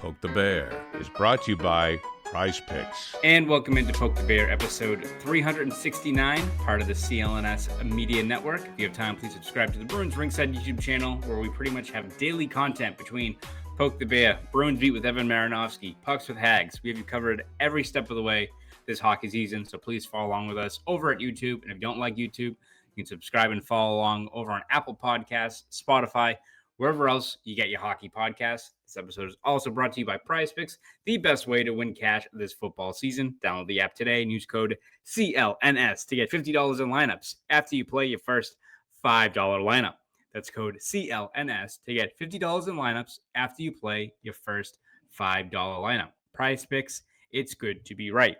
Poke the Bear is brought to you by Prize Picks. And welcome into Poke the Bear, episode 369, part of the CLNS Media Network. If you have time, please subscribe to the Bruins Ringside YouTube channel, where we pretty much have daily content between Poke the Bear, Bruins Beat with Evan Marinofski, Pucks with Haggs. We have you covered every step of the way this hockey season, so please follow along with us over at YouTube. And if you don't like YouTube, you can subscribe and follow along over on Apple Podcasts, Spotify, wherever else you get your hockey podcasts. This episode is also brought to you by Prize Picks, the best way to win cash this football season. Download the app today and use code CLNS to get $50 in lineups after you play your first $5 lineup. That's code CLNS to get $50 in lineups after you play your first $5 lineup. Prize Picks, it's good to be right.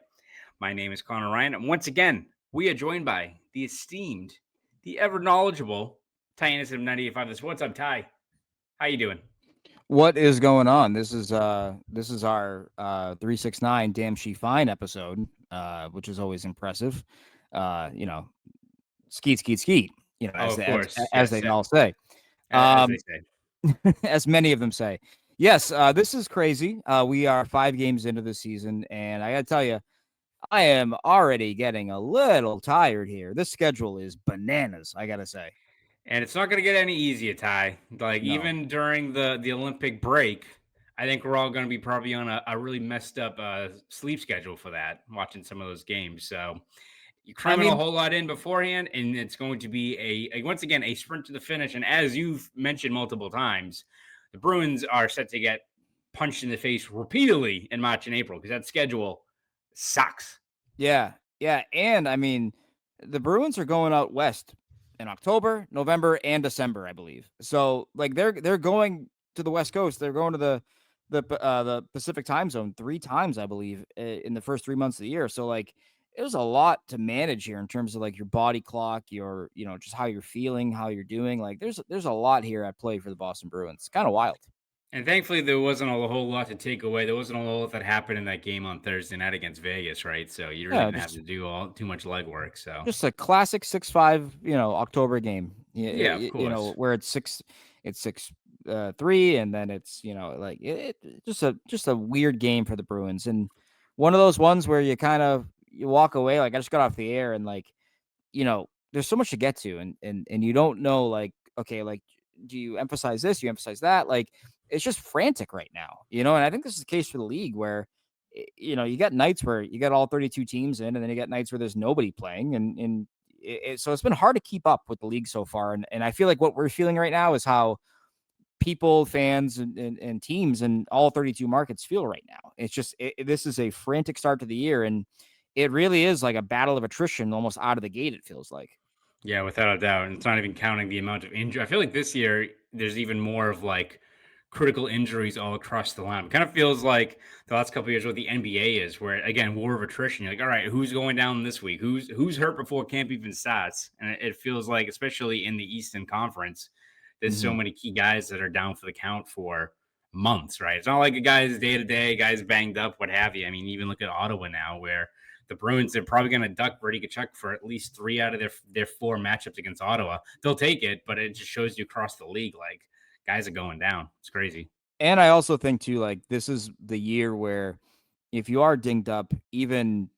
My name is Conor Ryan, and once again, we are joined by the esteemed, the ever-knowledgeable Ty Anderson of 98.5. What's up, Ty? How you doing? What is going on? This is our 369 Damn She Fine episode, which is always impressive. Skeet, as they all say. As they say. As many of them say. Yes, this is crazy. We are 5 games into the season, and I got to tell you, I am already getting a little tired here. This schedule is bananas, I got to say. And it's not going to get any easier, Ty. Even during the Olympic break, I think we're all going to be probably on a really messed up sleep schedule for that, watching some of those games. So you're cramming a whole lot in beforehand, and it's going to be once again, a sprint to the finish. And as you've mentioned multiple times, the Bruins are set to get punched in the face repeatedly in March and April because that schedule sucks. Yeah. And I mean, the Bruins are going out west in October, November, and December, I believe. So like they're going to the West Coast. They're going to the Pacific time zone 3 times, I believe, in the first 3 months of the year. So like there's a lot to manage here in terms of like your body clock, your just how you're feeling, how you're doing. Like there's a lot here at play for the Boston Bruins. It's kind of wild. And thankfully, there wasn't a whole lot to take away. There wasn't a whole lot that happened in that game on Thursday night against Vegas, right? So you really didn't have to do too much legwork. So just a classic 6-5, October game. Yeah, of course. Where it's 6-3, and then it's just a weird game for the Bruins, and one of those ones where you walk away. Like I just got off the air, and there's so much to get to, and you don't know, like, okay, like, do you emphasize this? You emphasize that? Like, it's just frantic right now, and I think this is the case for the league where, you got nights where you got all 32 teams in, and then you got nights where there's nobody playing. So it's been hard to keep up with the league so far. And I feel like what we're feeling right now is how people, fans, and teams in all 32 markets feel right now. It's just, this is a frantic start to the year. And it really is like a battle of attrition almost out of the gate, it feels like. Yeah, without a doubt. And it's not even counting the amount of injury. I feel like this year there's even more of like critical injuries all across the line. It kind of feels like the last couple of years what the NBA is, where again, war of attrition. You're like, all right, who's going down this week? Who's hurt before camp even starts? And it feels like, especially in the Eastern Conference, there's so many key guys that are down for the count for months, right? It's not like a guy's day to day, guys banged up, what have you. I mean, even look at Ottawa now, where the Bruins, they're probably going to duck Brady Tkachuk for at least 3 out of their 4 matchups against Ottawa. They'll take it, but it just shows you across the league, like, guys are going down. It's crazy. And I also think too, like, this is the year where if you are dinged up, even,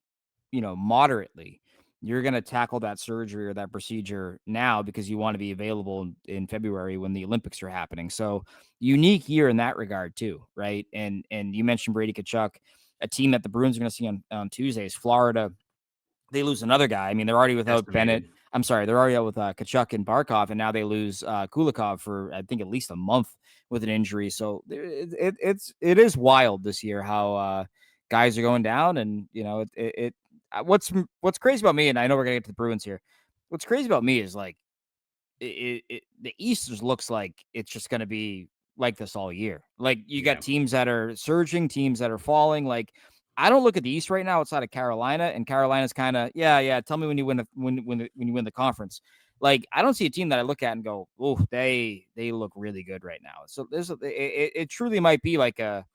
moderately, you're going to tackle that surgery or that procedure now because you want to be available in February when the Olympics are happening. So unique year in that regard too. Right. And you mentioned Brady Tkachuk, a team that the Bruins are going to see on Tuesdays, Florida. They lose another guy. I mean, they're already without Bennett. I'm sorry, they're already out with Tkachuk and Barkov, and now they lose Kulikov for, I think, at least a month with an injury. So it is wild this year how guys are going down, and what's crazy about me, and I know we're gonna get to the Bruins here. What's crazy about me is like the East just looks like it's just gonna be like this all year. Like you got teams that are surging, teams that are falling. Like I don't look at the East right now outside of Carolina, and Carolina's kind of tell me when you win when you win the conference. Like I don't see a team that I look at and go, oh, they look really good right now. So it truly might be like a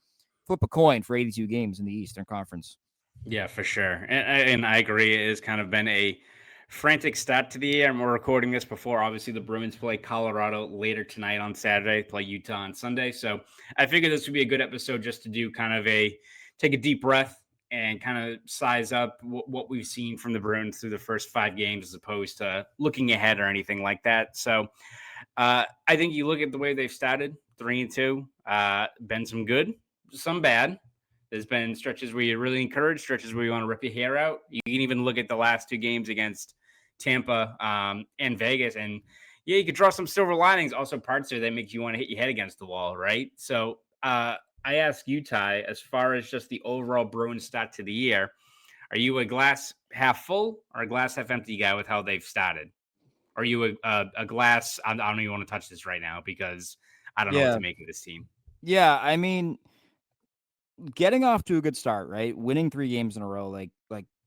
flip a coin for 82 games in the Eastern Conference. Yeah, for sure, and I agree. It has kind of been a frantic start to the year. And we're recording this before, obviously, the Bruins play Colorado later tonight on Saturday, play Utah on Sunday. So I figured this would be a good episode just to do kind of take a deep breath and kind of size up what we've seen from the Bruins through the first 5 games as opposed to looking ahead or anything like that. So I think you look at the way they've started 3-2, been some good, some bad. There's been stretches where you're really encouraged, stretches where you want to rip your hair out. You can even look at the last 2 games against Tampa and Vegas. And yeah, you could draw some silver linings, also parts there that make you want to hit your head against the wall, right? So I ask you, Ty, as far as just the overall Bruins start to the year, are you a glass half full or a glass half empty guy with how they've started? Are you a glass? I don't even want to touch this right now because I don't know what Yeah. to make of this team. Yeah. I mean, getting off to a good start, right? Winning 3 games in a row, like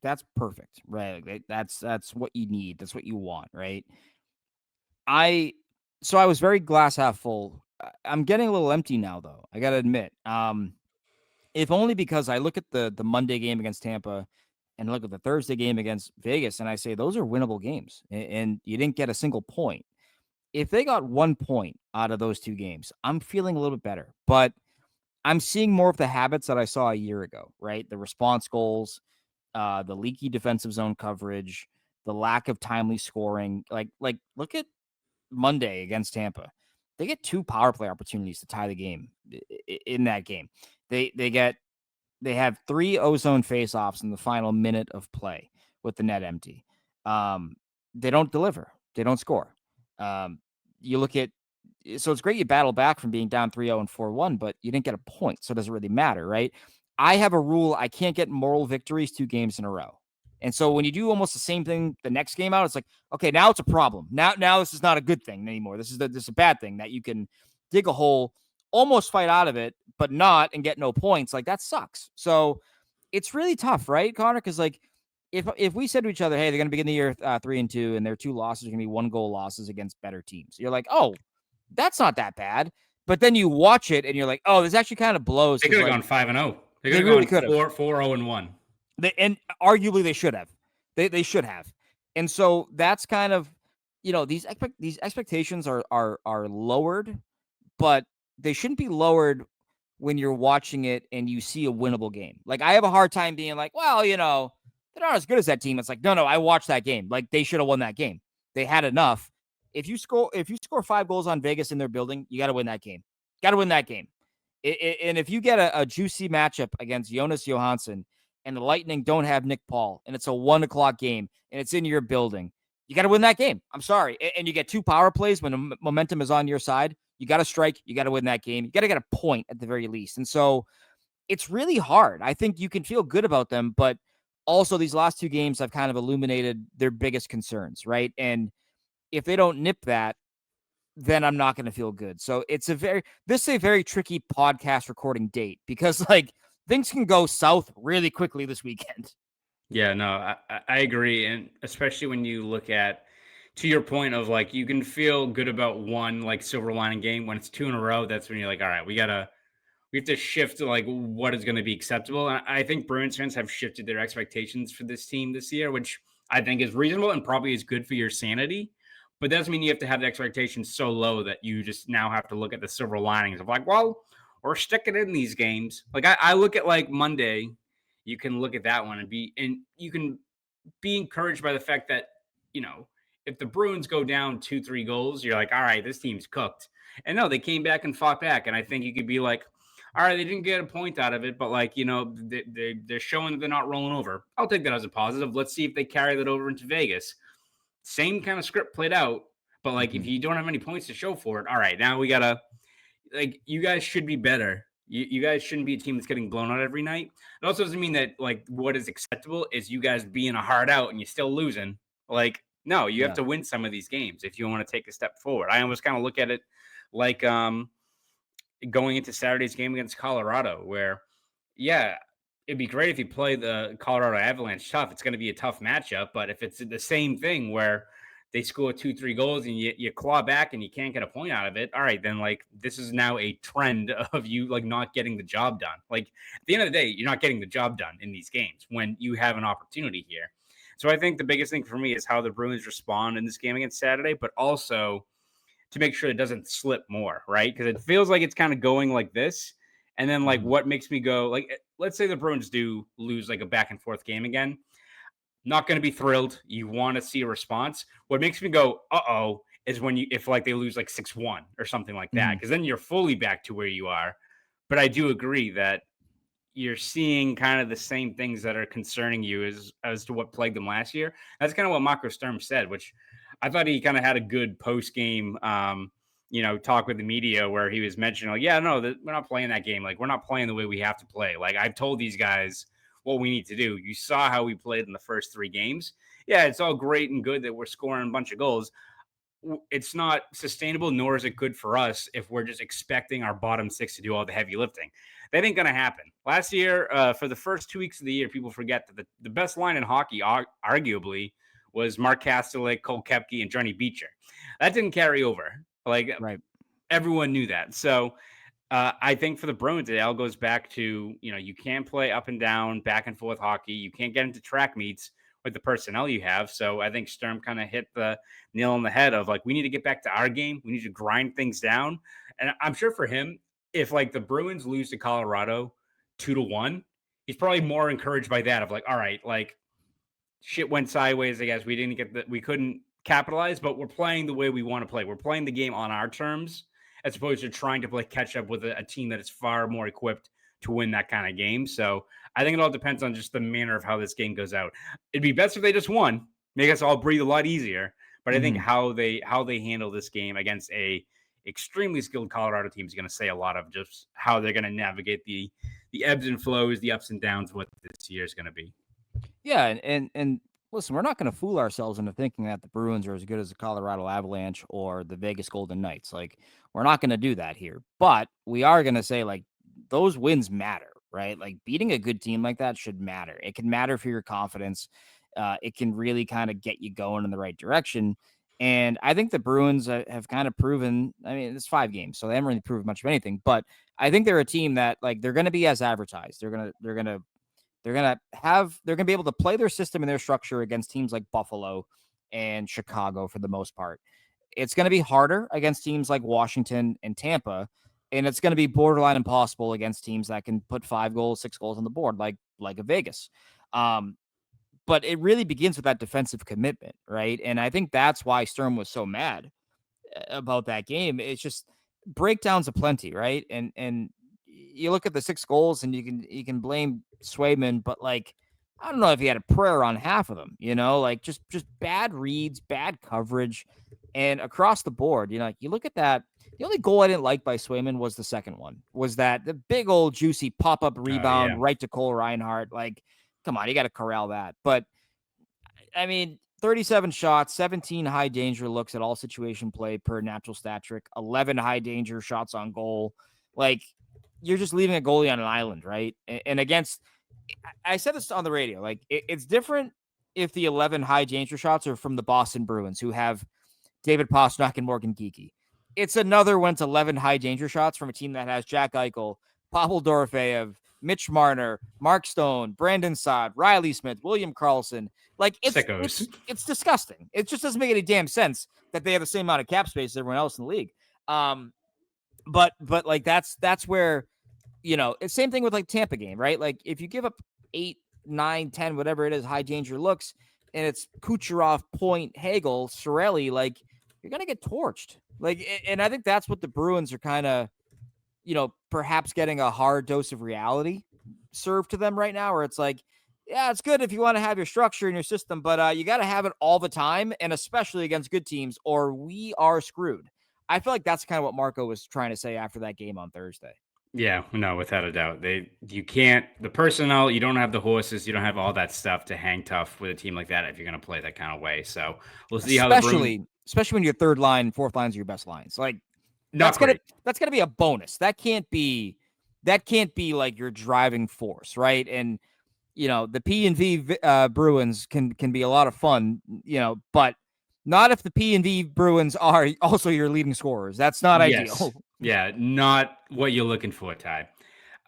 that's perfect, right? Like, that's what you need. That's what you want, right? So I was very glass half full. I'm getting a little empty now, though. I gotta admit. If only because I look at the Monday game against Tampa and look at the Thursday game against Vegas, and I say those are winnable games, and you didn't get a single point. If they got 1 point out of those 2 games, I'm feeling a little bit better. But I'm seeing more of the habits that I saw a year ago, right? The response goals, the leaky defensive zone coverage, the lack of timely scoring. Like look at Monday against Tampa. They get 2 power play opportunities to tie the game in that game. They have 3 ozone faceoffs in the final minute of play with the net empty. They don't deliver. They don't score. You look at So it's great you battle back from being down 3-0 and 4-1, but you didn't get a point, so it doesn't really matter, right? I have a rule: I can't get moral victories 2 games in a row. And so when you do almost the same thing the next game out, it's like, okay, now it's a problem. Now this is not a good thing anymore. This is a bad thing that you can dig a hole, almost fight out of it, but not and get no points. Like, that sucks. So it's really tough, right, Connor? Because like if we said to each other, hey, they're going to begin the year 3-2, and their 2 losses are going to be 1-goal losses against better teams, you're like, oh, that's not that bad. But then you watch it and you're like, oh, this actually kind of blows. They could have like, gone 5-0. They could They have really gone could have. 4-0-1. And arguably they should have. They should have. And so that's kind of, these expectations are lowered, but they shouldn't be lowered when you're watching it and you see a winnable game. Like, I have a hard time being like, well, they're not as good as that team. It's like, no, I watched that game. Like, they should have won that game. They had enough. If you score 5 goals on Vegas in their building, you got to win that game. Got to win that game. And if you get a juicy matchup against Jonas Johansson and the Lightning don't have Nick Paul, and it's a 1:00 game and it's in your building, you got to win that game. I'm sorry. And you get 2 power plays when the momentum is on your side. You got to strike. You got to win that game. You got to get a point at the very least. And so it's really hard. I think you can feel good about them, but also these last 2 games have kind of illuminated their biggest concerns, right? And if they don't nip that, then I'm not going to feel good. So this is a very tricky podcast recording date because like things can go south really quickly this weekend. Yeah, no, I agree. And especially when you look at, to your point of like, you can feel good about one like silver lining game. When it's 2 in a row, that's when you're like, all right, we have to shift to like what is going to be acceptable. And I think Bruins fans have shifted their expectations for this team this year, which I think is reasonable and probably is good for your sanity. But that doesn't mean you have to have the expectations so low that you just now have to look at the silver linings of like, well, we're sticking in these games. Like I look at like Monday, you can look at that one and you can be encouraged by the fact that, if the Bruins go down 2-3 goals, you're like, all right, this team's cooked. And no, they came back and fought back. And I think you could be like, all right, they didn't get a point out of it, but like, they're showing that they're not rolling over. I'll take that as a positive. Let's see if they carry that over into Vegas. Same kind of script played out, but like, if you don't have any points to show for it, all right, now we gotta, like, you guys should be better. You guys shouldn't be a team that's getting blown out every night. It also doesn't mean that like what is acceptable is you guys being a hard out and you're still losing. Like, no, you have to win some of these games if you want to take a step forward. I almost kind of look at it like going into Saturday's game against Colorado, where, yeah, it'd be great if you play the Colorado Avalanche tough. It's going to be a tough matchup, but if it's the same thing where they score 2-3 goals and you claw back and you can't get a point out of it, all right, then like this is now a trend of you like not getting the job done. Like, at the end of the day, you're not getting the job done in these games when you have an opportunity here. So I think the biggest thing for me is how the Bruins respond in this game against Saturday, but also to make sure it doesn't slip more, right? Because it feels like it's kind of going like this. And then, like, what makes me go, like, let's say the Bruins do lose like a back and forth game again. Not going to be thrilled. You want to see a response. What makes me go, uh-oh, is when if like they lose like 6-1 or something like that, because then you're fully back to where you are. But I do agree that you're seeing kind of the same things that are concerning you as to what plagued them last year. That's kind of what Marco Sturm said, which I thought he kind of had a good post game, talk with the media where he was mentioning, like, yeah, no, we're not playing that game. Like, we're not playing the way we have to play. Like, I've told these guys what we need to do. You saw how we played in the first 3 games. Yeah, it's all great and good that we're scoring a bunch of goals. It's not sustainable, nor is it good for us if we're just expecting our bottom 6 to do all the heavy lifting. That ain't going to happen. Last year, for the first 2 weeks of the year, people forget that the best line in hockey, arguably, was Mark Kastelik, Cole Koepke, and Johnny Beecher. That didn't carry over. Like, Right. Everyone knew that. So I think for the Bruins, it all goes back to, you can't play up and down, back and forth hockey. You can't get into track meets with the personnel you have. So I think Sturm kind of hit the nail on the head of, like, we need to get back to our game. We need to grind things down. And I'm sure for him, if like the Bruins lose to Colorado 2-1, he's probably more encouraged by that of like, all right, like, shit went sideways. I guess we couldn't capitalize, but we're playing the way we want to play. We're playing the game on our terms as opposed to trying to play catch up with a team that is far more equipped to win that kind of game. So I think it all depends on just the manner of how this game goes out. It'd be best if they just won, make us all breathe a lot easier. But I think how they handle this game against a extremely skilled Colorado team is going to say a lot of just how they're going to navigate the ebbs and flows, the ups and downs of what this year is going to be. Yeah, and listen, we're not going to fool ourselves into thinking that the Bruins are as good as the Colorado Avalanche or the Vegas Golden Knights. Like, we're not going to do that here. But we are going to say, like, those wins matter, right? Like, beating a good team like that should matter. It can matter for your confidence. It can really kind of get you going in the right direction. And I think the Bruins have kind of proven, I mean, it's 5 games, so they haven't really proved much of anything. But I think they're a team that, like, they're going to be as advertised. They're going to be able to play their system and their structure against teams like Buffalo and Chicago for the most part. It's going to be harder against teams like Washington and Tampa, and it's going to be borderline impossible against teams that can put 5 goals, 6 goals on the board, like a Vegas. But it really begins with that defensive commitment, right? And I think that's why Sturm was so mad about that game. It's just breakdowns aplenty, right? And you look at the 6 goals and you can blame Swayman, but like, I don't know if he had a prayer on half of them, like just bad reads, bad coverage, and across the board, like you look at that. The only goal I didn't like by Swayman was the second one, was that the big old juicy pop-up rebound right to Cole Reinhardt. Like, come on, you got to corral that. But I mean, 37 shots, 17 high danger looks at all situation play per natural stat trick, 11 high danger shots on goal. Like, you're just leaving a goalie on an island, right? And against, I said this on the radio, like, it's different if the 11 high danger shots are from the Boston Bruins, who have David Pastrnak and Morgan Geekie. It's another when it's 11 high danger shots from a team that has Jack Eichel, Pavel Dorofeyev, Mitch Marner, Mark Stone, Brandon Saad, Riley Smith, William Karlsson. Like, it's disgusting. It just doesn't make any damn sense that they have the same amount of cap space as everyone else in the league. But like that's where, it's same thing with like Tampa game, right? Like, if you give up 8, 9, 10, whatever it is, high danger looks, and it's Kucherov, Point, Hagel, Cirelli, like, you're gonna get torched. Like, and I think that's what the Bruins are kind of, perhaps getting a hard dose of reality served to them right now, where it's like, yeah, it's good if you want to have your structure in your system, but you got to have it all the time, and especially against good teams, or we are screwed. I feel like that's kind of what Marco was trying to say after that game on Thursday. Yeah, no, without a doubt. You can't, the personnel, you don't have the horses, you don't have all that stuff to hang tough with a team like that if you're going to play that kind of way. So we'll see especially when your third line, fourth lines are your best lines. Like, that's gonna be a bonus. That can't be like your driving force, right? And the P&V Bruins can be a lot of fun, but not if the P&V Bruins are also your leading scorers. That's not ideal. Yeah, not what you're looking for, Ty.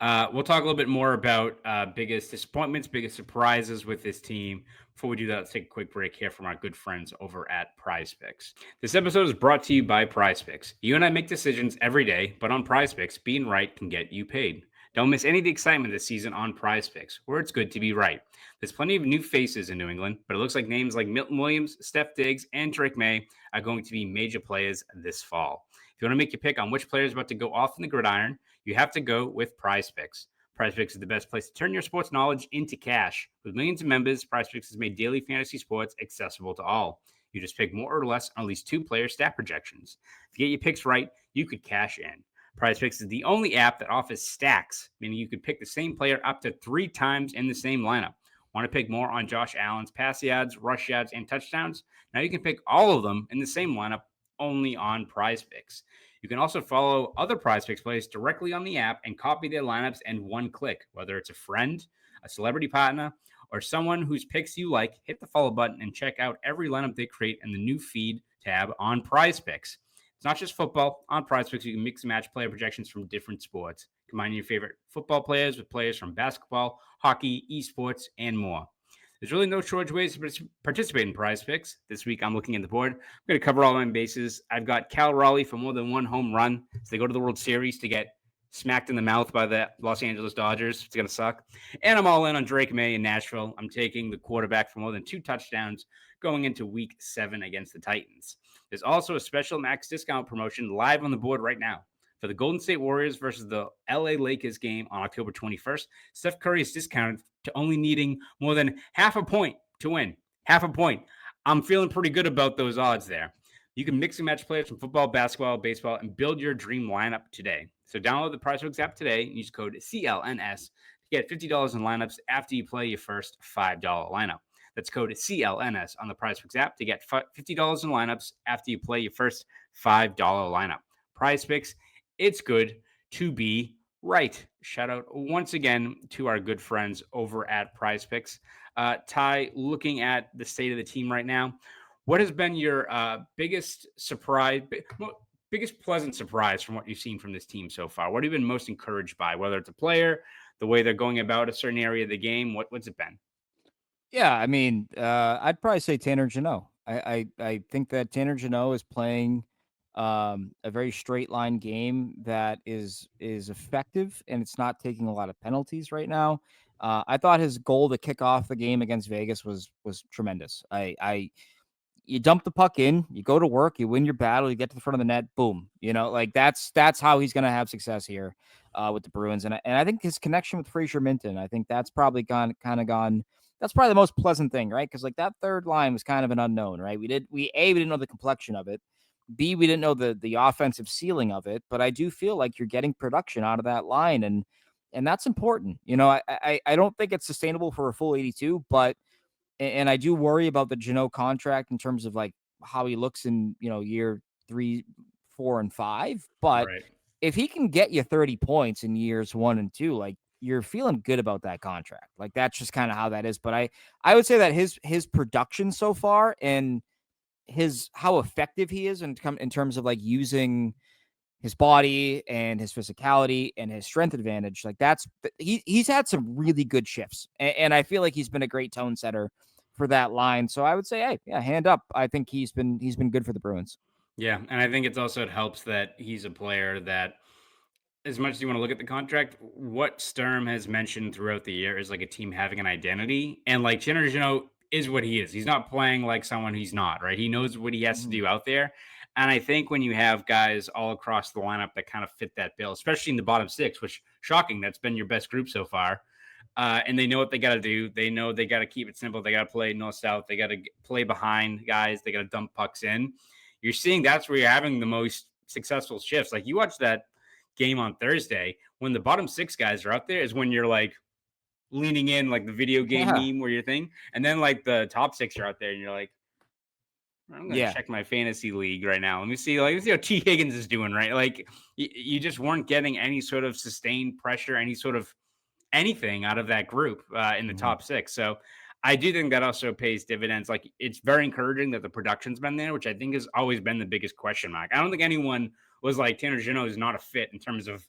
We'll talk a little bit more about biggest disappointments, biggest surprises with this team. Before we do that, let's take a quick break here from our good friends over at Prize Picks. This episode is brought to you by Prize Picks. You and I make decisions every day, but on Prize Picks, being right can get you paid. Don't miss any of the excitement this season on Prize Picks, where it's good to be right. There's plenty of new faces in New England, but it looks like names like Milton Williams, Steph Diggs, and Drake May are going to be major players this fall. If you want to make your pick on which player is about to go off in the gridiron, you have to go with Prize Picks. Prize Picks is the best place to turn your sports knowledge into cash. With millions of members, Prize Picks has made daily fantasy sports accessible to all. You just pick more or less on at least 2 player stat projections. If you get your picks right, you could cash in. Prize Picks is the only app that offers stacks, meaning you could pick the same player up to 3 times in the same lineup. Want to pick more on Josh Allen's pass yards, rush yards, and touchdowns? Now you can pick all of them in the same lineup only on Prize Picks. You can also follow other Prize Picks players directly on the app and copy their lineups in one click. Whether it's a friend, a celebrity partner, or someone whose picks you like, hit the follow button and check out every lineup they create in the new feed tab on Prize Picks. It's not just football. On Prize Picks, you can mix and match player projections from different sports. Combine your favorite football players with players from basketball, hockey, esports, and more. There's really no shortage of ways to participate in Prize Picks. This week, I'm looking at the board. I'm going to cover all my bases. I've got Cal Raleigh for more than 1 home run. So they go to the World Series to get smacked in the mouth by the Los Angeles Dodgers. It's going to suck. And I'm all in on Drake May in Nashville. I'm taking the quarterback for more than 2 touchdowns going into week 7 against the Titans. There's also a special max discount promotion live on the board right now. For the Golden State Warriors versus the LA Lakers game on October 21st, Steph Curry is discounted to only needing more than half a point to win. Half a point. I'm feeling pretty good about those odds there. You can mix and match players from football, basketball, baseball, and build your dream lineup today. So download the Prize Picks app today and use code CLNS to get $50 in lineups after you play your first $5 lineup. That's code CLNS on the Prize Picks app to get $50 in lineups after you play your first $5 lineup. Prize Picks, it's good to be right. Shout out once again to our good friends over at Prize Picks. Ty, looking at the state of the team right now, what has been your biggest surprise, biggest pleasant surprise from what you've seen from this team so far? What have you been most encouraged by, whether it's a player, the way they're going about a certain area of the game? What's it been? Yeah, I mean, I'd probably say Tanner Jeannot. I think that Tanner Jeannot is playing a very straight line game that is effective, and it's not taking a lot of penalties right now. I thought his goal to kick off the game against Vegas was tremendous. You dump the puck in, you go to work, you win your battle, you get to the front of the net, boom. You know, like that's how he's going to have success here with the Bruins. And I think his connection with Fraser Minton, I think that's probably gone. That's probably the most pleasant thing, right? Because like that third line was kind of an unknown, right? We didn't know the complexion of it. B, we didn't know the offensive ceiling of it. But I do feel like you're getting production out of that line, and that's important. You know, I don't think it's sustainable for a full 82, but. And I do worry about the Jeannot contract in terms of like how he looks in, year 3, 4, and 5. But Right. if he can get you 30 points in years 1 and 2, like you're feeling good about that contract. Like that's just kind of how that is. But I would say that his production so far and how effective he is in terms of like using his body and his physicality and his strength advantage, like he's had some really good shifts, and I feel like he's been a great tone setter for that line. So I would say, hey, yeah, hand up. I think he's been good for the Bruins. Yeah, and I think it helps that he's a player that, as much as you want to look at the contract, what Sturm has mentioned throughout the year is like a team having an identity, and like Jenner Jeannot is what he is. He's not playing like someone he's not, right? He knows what he has to do out there. And I think when you have guys all across the lineup that kind of fit that bill, especially in the bottom 6, which shocking, that's been your best group so far. And they know what they got to do. They know they got to keep it simple. They got to play north-south. They got to play behind guys. They got to dump pucks in. You're seeing that's where you're having the most successful shifts. Like you watch that game on Thursday, when the bottom 6 guys are out there is when you're like leaning in, like the video game meme where you're thinking. And then like the top 6 are out there and you're like, I'm going to check my fantasy league right now. Let me see how T. Higgins is doing, right? Like you just weren't getting any sort of sustained pressure, any sort of anything out of that group in the top 6. So I do think that also pays dividends. Like it's very encouraging that the production's been there, which I think has always been the biggest question mark. I don't think anyone was like Tanner Jeannot is not a fit in terms of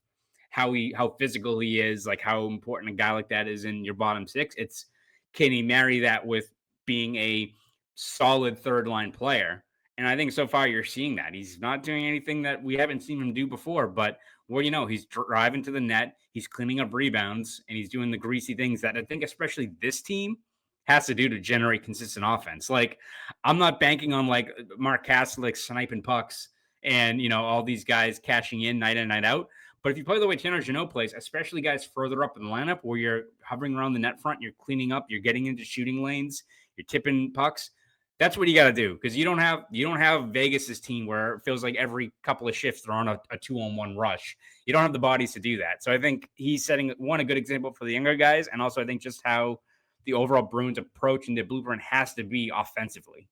how physical he is, like how important a guy like that is in your bottom six. It's, can he marry that with being a solid third line player? And I think so far you're seeing that. He's not doing anything that we haven't seen him do before, but he's driving to the net, he's cleaning up rebounds, and he's doing the greasy things that I think especially this team has to do to generate consistent offense. Like, I'm not banking on like Mark Kastelic sniping pucks and, all these guys cashing in night in, night out. But if you play the way Tanner Jeannot plays, especially guys further up in the lineup where you're hovering around the net front, you're cleaning up, you're getting into shooting lanes, you're tipping pucks, that's what you got to do, because you don't have Vegas's team where it feels like every couple of shifts they're on a 2-on-1 rush. You don't have the bodies to do that. So I think he's setting a good example for the younger guys, and also I think just how the overall Bruins approach and the blueprint has to be offensively.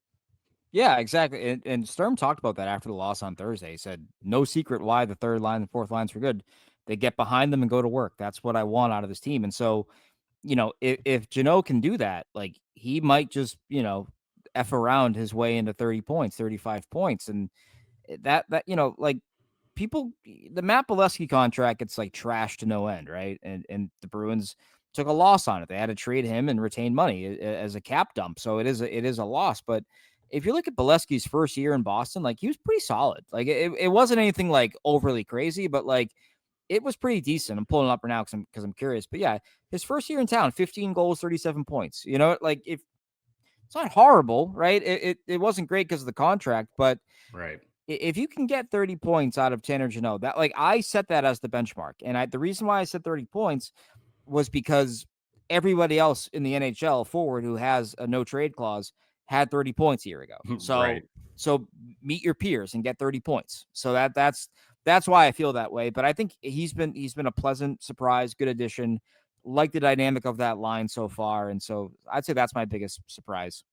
Yeah, exactly. And Sturm talked about that after the loss on Thursday. He said, no secret why the third line and fourth lines were good. They get behind them and go to work. That's what I want out of this team. And so, if Jeannot can do that, like, he might just, F around his way into 30 points, 35 points. And that, like, people, the Matt Bolesky contract gets like trashed to no end, right? And the Bruins took a loss on it. They had to trade him and retain money as a cap dump. So it is a loss. But if you look at Bolesky's first year in Boston, like, he was pretty solid. Like, it wasn't anything like overly crazy, but like, it was pretty decent. I'm pulling it up right now because I'm curious. But yeah, his first year in town, 15 goals, 37 points. Like, if it's not horrible, right? It wasn't great because of the contract, but right, if you can get 30 points out of Tanner Jeannot, that, like, I set that as the benchmark. And the reason why I said 30 points was because everybody else in the NHL forward who has a no trade clause had 30 points a year ago. So, right. So meet your peers and get 30 points. So that's why I feel that way. But I think he's been a pleasant surprise, good addition. Like the dynamic of that line so far. And so I'd say that's my biggest surprise.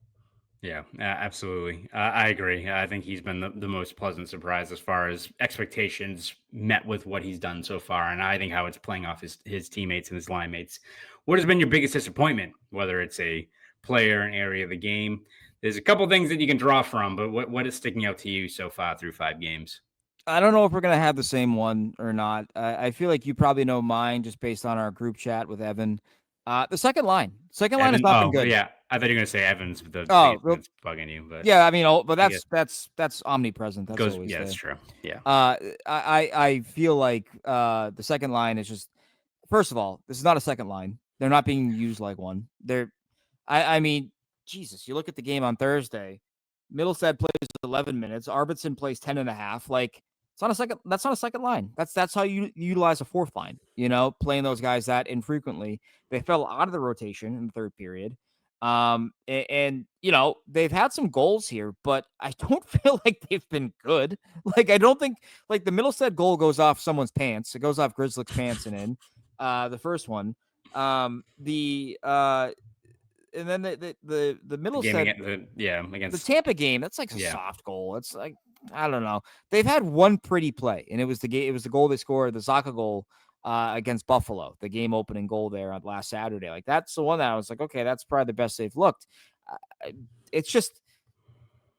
Yeah, absolutely. I agree. I think he's been the most pleasant surprise as far as expectations met with what he's done so far. And I think how it's playing off his teammates and his line mates. What has been your biggest disappointment, whether it's a player, an area of the game? There's a couple things that you can draw from, but what is sticking out to you so far through 5 games? I don't know if we're going to have the same one or not. I feel like you probably know mine just based on our group chat with Evan. The second line has not been good. Yeah, I thought you were going to say Evans, but that's bugging you. But yeah, I mean, but that's omnipresent. That's always that's true. Yeah. I feel like the second line is just, first of all, this is not a second line. They're not being used like one. I mean, Jesus, you look at the game on Thursday. Middlestead plays 11 minutes. Arvidsson plays 10 and a half. Like, that's not a second line. That's how you utilize a fourth line, playing those guys that infrequently. They fell out of the rotation in the third period. And they've had some goals here, but I don't feel like they've been good. Like, I don't think, like, the Middlestead goal goes off someone's pants. It goes off Grizzlick's pants and in the first one. And then the Middlestead, against the Tampa game, that's like a soft goal. It's like, I don't know. They've had one pretty play, and it was the goal they scored, the Zaka goal against Buffalo, the game opening goal there on last Saturday. Like, that's the one that I was like, okay, that's probably the best they've looked. It's just,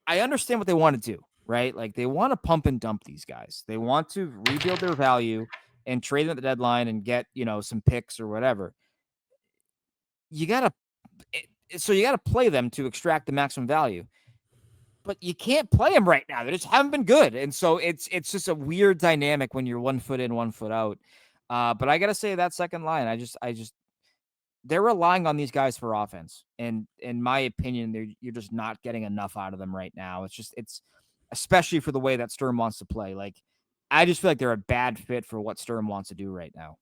I understand what they want to do, right? Like, they want to pump and dump these guys. They want to rebuild their value and trade them at the deadline and get, some picks or whatever. You got to play them to extract the maximum value. But you can't play them right now. They just haven't been good. And so it's just a weird dynamic when you're 1 foot in, 1 foot out. But I got to say, that second line, I just they're relying on these guys for offense. And in my opinion, you're just not getting enough out of them right now. It's especially for the way that Sturm wants to play. Like, I just feel like they're a bad fit for what Sturm wants to do right now.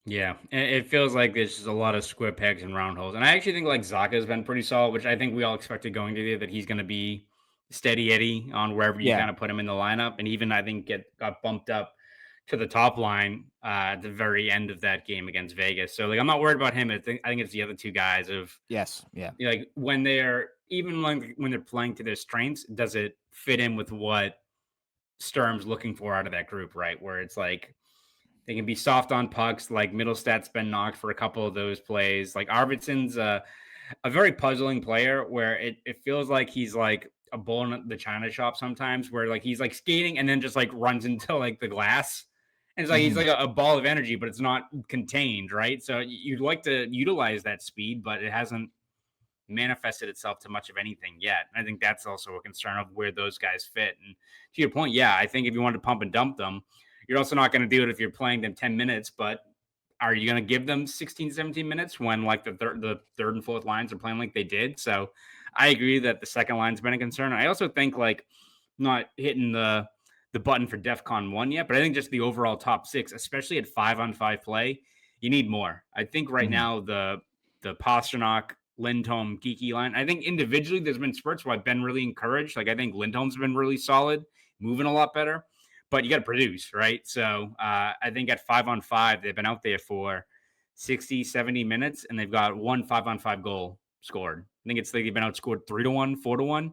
Yeah, it feels like there's just a lot of square pegs and round holes. And I actually think like Zaka has been pretty solid, which I think we all expected going to that he's going to be steady Eddie on wherever you kind of put him in the lineup. And even I think got bumped up to the top line at the very end of that game against Vegas. So like, I'm not worried about him. I think it's the other two guys like when they're playing to their strengths, does it fit in with what Sturm's looking for out of that group, right? Where it's like, they can be soft on pucks, like Middlestad's been knocked for a couple of those plays. Like Arvidsson's a very puzzling player where it feels like he's like a bull in the china shop sometimes, where like he's like skating and then just like runs into like the glass. And it's like he's like a ball of energy, but it's not contained, right? So you'd like to utilize that speed, but it hasn't manifested itself to much of anything yet. And I think that's also a concern of where those guys fit. And to your point, yeah, I think if you want to pump and dump them, you're also not going to do it if you're playing them 10 minutes, but are you going to give them 16, 17 minutes when like the third and fourth lines are playing like they did? So I agree that the second line's been a concern. I also think like not hitting the button for DEFCON 1 yet, but I think just the overall top six, especially at 5-on-5 play, you need more. I think right now the Pastrnak, Lindholm, Geeky line, I think individually there's been spurts where I've been really encouraged. Like I think Lindholm's been really solid, moving a lot better, but you got to produce, right? So I think at 5-on-5, they've been out there for 60, 70 minutes, and they've got one 5-on-5 goal scored. I think it's like they've been outscored 3-1, 4-1.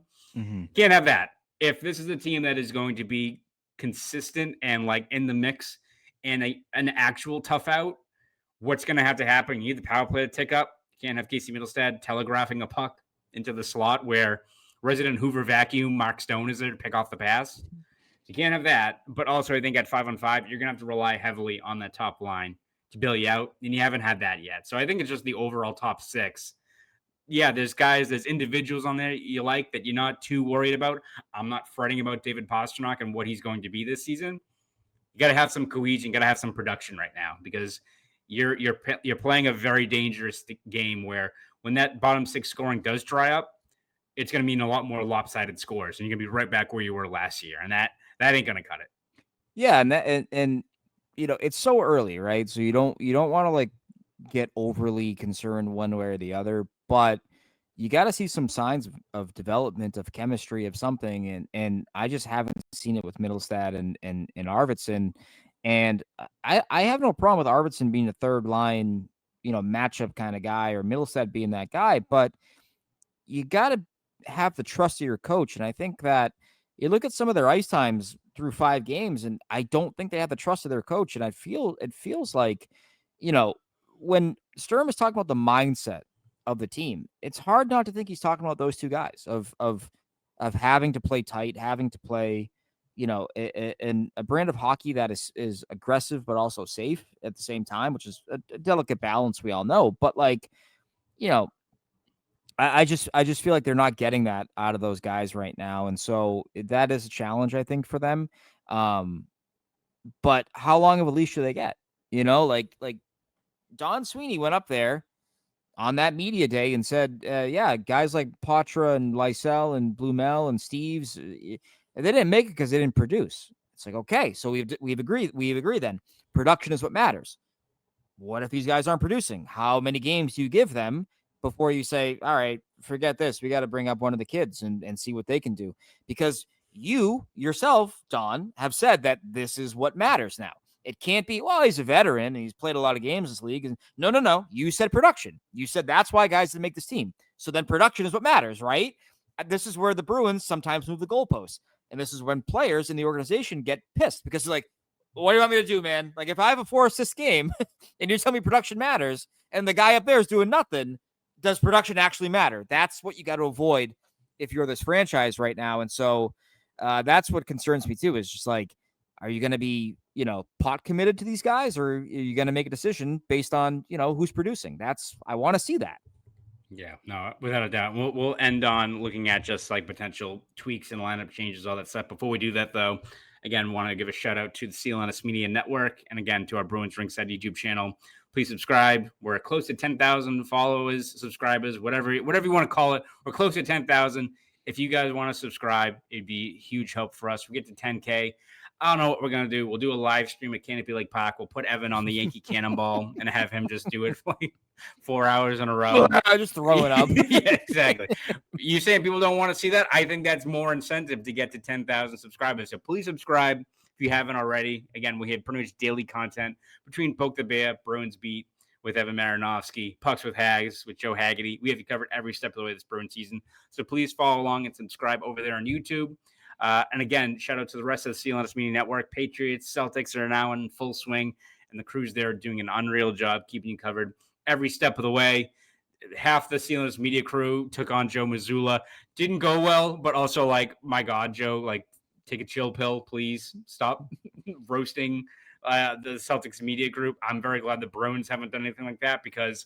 Can't have that. If this is a team that is going to be consistent and like in the mix and an actual tough out, what's going to have to happen? You need the power play to tick up. You can't have Casey Middlestad telegraphing a puck into the slot where resident Hoover vacuum Mark Stone is there to pick off the pass. You can't have that. But also, I think at 5-on-5, you're going to have to rely heavily on that top line to bail you out, and you haven't had that yet. So I think it's just the overall top six. Yeah, there's individuals on there you like that you're not too worried about. I'm not fretting about David Pastrnak and what he's going to be this season. You got to have some cohesion, got to have some production right now because you're playing a very dangerous game where when that bottom six scoring does dry up, it's going to mean a lot more lopsided scores, and you're going to be right back where you were last year, and that ain't going to cut it. Yeah, and you know, it's so early, right? So you don't want to like get overly concerned one way or the other, but you got to see some signs of development, of chemistry, of something, and I just haven't seen it with Middlestad and Arvidsson, and I have no problem with Arvidsson being a third line, you know, matchup kind of guy, or Middlestad being that guy, but you got to have the trust of your coach, and I think that you look at some of their ice times through 5 games, and I don't think they have the trust of their coach, and it feels like, you know, when Sturm is talking about the mindset of the team, it's hard not to think he's talking about those two guys of having to play tight, having to play, you know, a brand of hockey that is aggressive but also safe at the same time, which is a delicate balance, we all know. But like, you know, I just feel like they're not getting that out of those guys right now, and so that is a challenge, I think, for them. But how long of a leash do they get? You know, like Don Sweeney went up there on that media day and said, yeah, guys like Patra and Lysell and Blumel and Steves, they didn't make it because they didn't produce. It's like, okay, so we've agreed then. Production is what matters. What if these guys aren't producing? How many games do you give them before you say, all right, forget this. We got to bring up one of the kids and see what they can do? Because you yourself, Don, have said that this is what matters now. It can't be, well, he's a veteran and he's played a lot of games in this league. And no. You said production. You said that's why guys didn't make this team. So then production is what matters, right? This is where the Bruins sometimes move the goalposts. And this is when players in the organization get pissed because they're like, what do you want me to do, man? Like, if I have a 4-assist game and you tell me production matters and the guy up there is doing nothing, does production actually matter? That's what you got to avoid if you're this franchise right now. And so that's what concerns me too, is just like, are you going to be, you know, pot committed to these guys, or are you going to make a decision based on, you know, who's producing? I want to see that. Yeah, no, without a doubt. We'll end on looking at just like potential tweaks and lineup changes, all that stuff. Before we do that, though, again, want to give a shout out to the CLNS Media Network, and again to our Bruins Ringside YouTube channel. Please subscribe. We're close to 10,000 followers, subscribers, whatever you want to call it. We're close to 10,000. If you guys want to subscribe, it'd be huge help for us. We get to 10K. I don't know what we're going to do. We'll do a live stream at Canopy Lake Park. We'll put Evan on the Yankee Cannonball and have him just do it for like 4 hours in a row. Just throw it up. Yeah, exactly. You saying people don't want to see that? I think that's more incentive to get to 10,000 subscribers. So please subscribe if you haven't already. Again, we have pretty much daily content between Poke the Bear, Bruins Beat with Evan Marinofski, Pucks with Haggs, with Joe Haggerty. We have you covered every step of the way this Bruins season. So please follow along and subscribe over there on YouTube. And again, shout out to the rest of the CLNS Media Network. Patriots, Celtics are now in full swing, and the crews there are doing an unreal job keeping you covered every step of the way. Half the CLNS Media crew took on Joe Mazzulla. Didn't go well, but also like, my God, Joe, like, take a chill pill, please. Stop roasting the Celtics media group. I'm very glad the Bruins haven't done anything like that because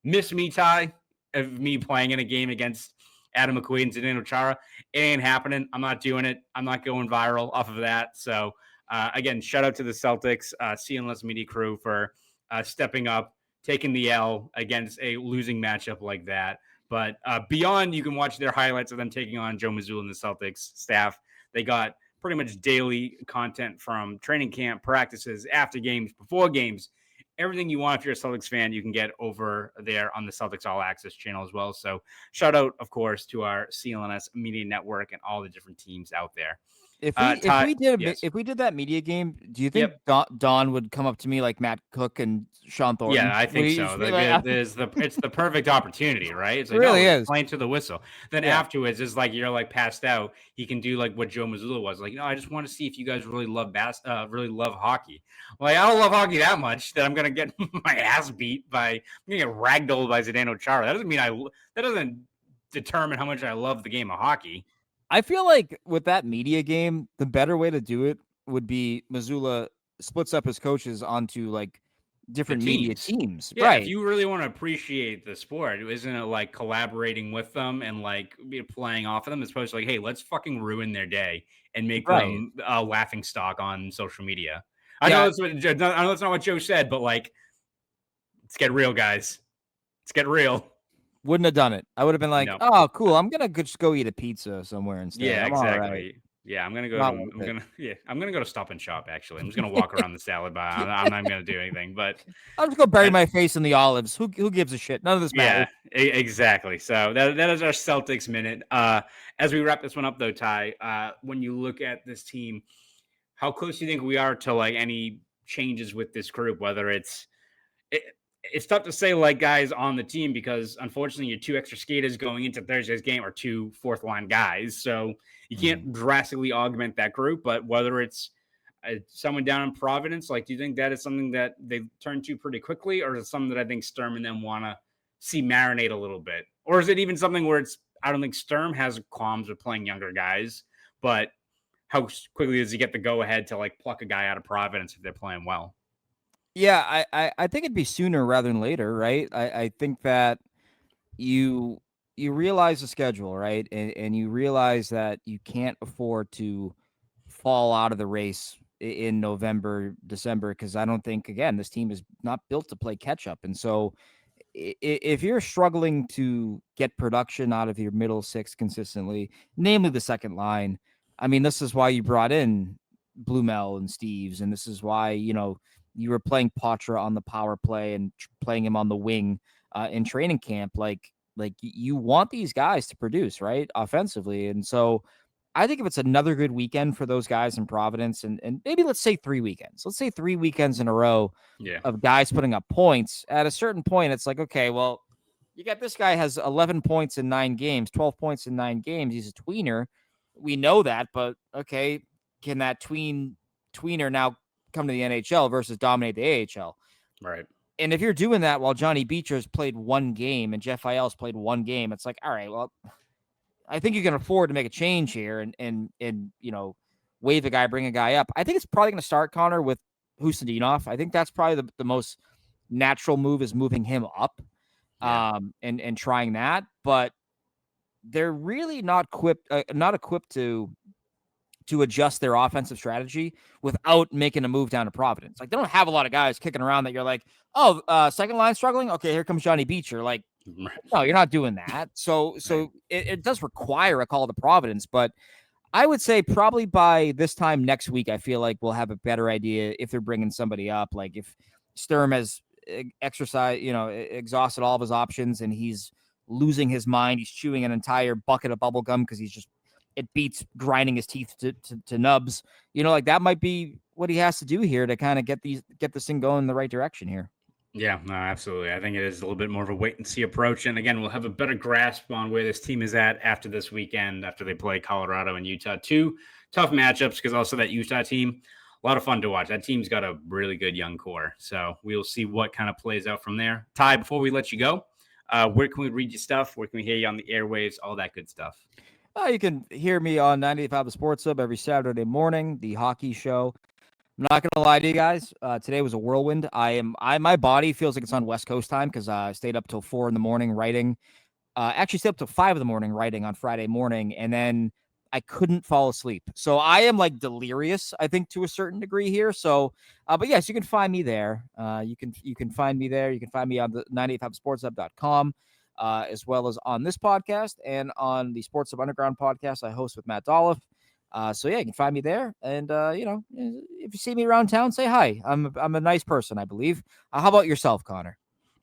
miss me, Ty, of me playing in a game against Adam McQueen and Zdeno Chara. It ain't happening. I'm not doing it. I'm not going viral off of that. So, again, shout out to the Celtics, CLNS Media crew for stepping up, taking the L against a losing matchup like that. But beyond, you can watch their highlights of them taking on Joe Mazzulla and the Celtics staff. They got pretty much daily content from training camp, practices, after games, before games. Everything you want if you're a Celtics fan, you can get over there on the Celtics All Access channel as well. So shout out, of course, to our CLNS Media Network and all the different teams out there. If Ty, we did yes. if we did that media game, do you think Yep. Don would come up to me like Matt Cook and Sean Thornton? Yeah, I think so. It's the perfect opportunity, right? It's like, it really is playing to the whistle. Then afterwards, it's like you're like passed out. He can do like what Joe Mazzulla was like. I just want to see if you guys really love hockey. Like, I don't love hockey that much that I'm gonna get my ass beat by. I'm gonna get ragdolled by Zdeno Chara. That doesn't determine how much I love the game of hockey. I feel like with that media game, the better way to do it would be Mazzulla splits up his coaches onto like different media teams. Yeah, right. If you really want to appreciate the sport, isn't it like collaborating with them and like playing off of them as opposed to like, hey, let's fucking ruin their day and make them a laughing stock on social media. I know that's not what Joe said, but like, let's get real, guys. Let's get real. Wouldn't have done it. I would have been like, oh, cool. I'm gonna just go eat a pizza somewhere instead. Yeah, I'm exactly. right. Yeah, I'm gonna go. I'm gonna go to Stop and Shop. Actually, I'm just gonna walk around the salad bar. I'm not gonna do anything. But I'll just go bury my face in the olives. Who gives a shit? None of this matters. Yeah, exactly. So that is our Celtics minute. As we wrap this one up, though, Ty, when you look at this team, how close do you think we are to like any changes with this group? Whether it's tough to say like guys on the team because unfortunately your two extra skaters going into Thursday's game are two fourth line guys. So you can't drastically augment that group, but whether it's someone down in Providence, like, do you think that is something that they turn to pretty quickly, or is it something that I think Sturm and them want to see marinate a little bit? Or is it even something where I don't think Sturm has qualms with playing younger guys, but how quickly does he get the go ahead to like pluck a guy out of Providence if they're playing well? Yeah, I think it'd be sooner rather than later, right? I think that you realize the schedule, right? And you realize that you can't afford to fall out of the race in November, December, because I don't think, again, this team is not built to play catch up. And so if you're struggling to get production out of your middle six consistently, namely the second line, I mean, this is why you brought in Blumel and Steves, and this is why, you were playing Patra on the power play and playing him on the wing in training camp. Like you want these guys to produce, right, offensively. And so I think if it's another good weekend for those guys in Providence, and maybe let's say 3 weekends, let's say 3 weekends in a row of guys putting up points, at a certain point, it's like, okay, well, you got this guy has 11 points in 9 games, 12 points in 9 games. He's a tweener. We know that, but okay, can that tweener now come to the NHL versus dominate the AHL? Right. And if you're doing that while Johnny Beecher's played 1 game and Jeff Ayel's played 1 game, it's like, all right, well, I think you can afford to make a change here and waive a guy, bring a guy up. I think it's probably going to start, Connor, with Husandinov. I think that's probably the most natural move, is moving him up and trying that. But they're really not equipped to adjust their offensive strategy without making a move down to Providence. Like, they don't have a lot of guys kicking around that you're like, oh, second line struggling. Okay, here comes Johnny Beecher. Like, no, you're not doing that. So it does require a call to Providence, but I would say probably by this time next week, I feel like we'll have a better idea if they're bringing somebody up. Like, if Sturm has exhausted all of his options and he's losing his mind, he's chewing an entire bucket of bubble gum because it beats grinding his teeth to nubs. Like, that might be what he has to do here to kind of get this thing going in the right direction here. Yeah, no, absolutely. I think it is a little bit more of a wait and see approach. And again, we'll have a better grasp on where this team is at after this weekend, after they play Colorado and Utah. 2 tough matchups, because also that Utah team, a lot of fun to watch. That team's got a really good young core. So we'll see what kind of plays out from there. Ty, before we let you go, where can we read your stuff? Where can we hear you on the airwaves? All that good stuff. You can hear me on 98.5 The Sports Hub every Saturday morning, the hockey show. I'm not gonna lie to you guys. Today was a whirlwind. My body feels like it's on West Coast time because I stayed up till 4 in the morning writing. Actually stayed up till 5 in the morning writing on Friday morning, and then I couldn't fall asleep. So I am like delirious, I think, to a certain degree here. So, but yes, you can find me there. You can find me there. You can find me on the 98.5sportshub.com, as well as on this podcast and on the Sports Hub Underground podcast I host with Matt Dolph. So yeah, you can find me there. And if you see me around town, say hi. I'm a nice person, I believe. How about yourself, Connor?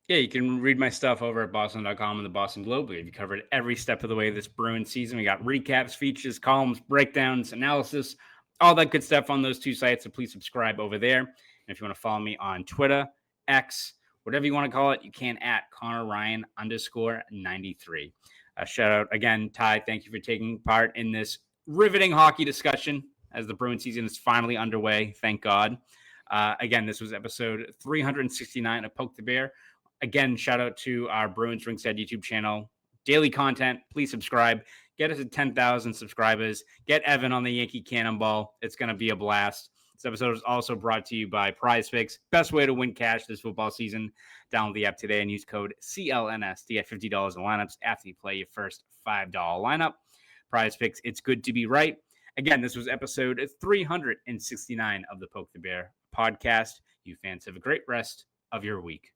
Yeah, you can read my stuff over at Boston.com and the Boston Globe. We've covered every step of the way this Bruins season. We got recaps, features, columns, breakdowns, analysis, all that good stuff on those two sites. So please subscribe over there. And if you want to follow me on Twitter, X, whatever you want to call it, you can at Conor Ryan _93. Shout out again, Ty. Thank you for taking part in this riveting hockey discussion as the Bruins season is finally underway. Thank God. Again, this was episode 369 of Poke the Bear. Again, shout out to our Bruins Ringside YouTube channel. Daily content. Please subscribe. Get us to 10,000 subscribers. Get Evan on the Yankee Cannonball. It's going to be a blast. This episode is also brought to you by Prize Picks. Best way to win cash this football season. Download the app today and use code CLNS to get $50 in lineups after you play your first $5 lineup. Prize Picks, it's good to be right. Again, this was episode 369 of the Poke the Bear podcast. You fans have a great rest of your week.